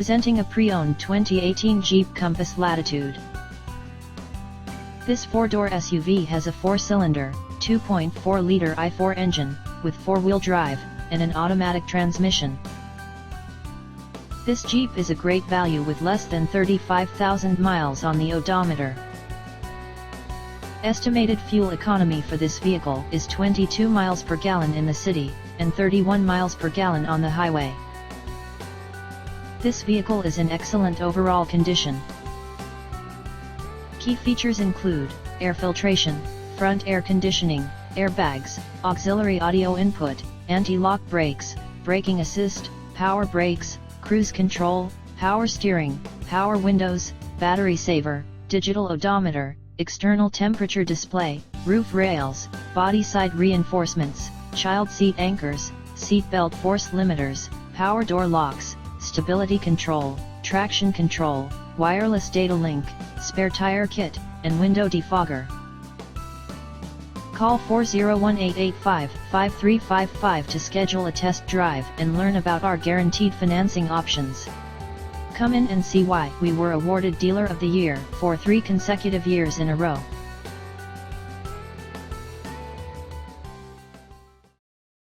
Presenting a pre-owned 2018 Jeep Compass Latitude. This four-door SUV has a four-cylinder, 2.4-liter i4 engine, with four-wheel drive, and an automatic transmission. This Jeep is a great value with less than 35,000 miles on the odometer. Estimated fuel economy for this vehicle is 22 miles per gallon in the city, and 31 miles per gallon on the highway. This vehicle is in excellent overall condition. Key features include air filtration, front air conditioning, airbags, auxiliary audio input, anti-lock brakes, braking assist, power brakes, cruise control, power steering, power windows, battery saver, digital odometer, external temperature display, roof rails, body side reinforcements, child seat anchors, seat belt force limiters, power door locks, stability control, traction control, wireless data link, spare tire kit, and window defogger. Call 401-885-5355 to schedule a test drive and learn about our guaranteed financing options. Come in and see why we were awarded Dealer of the Year for 3 consecutive years in a row.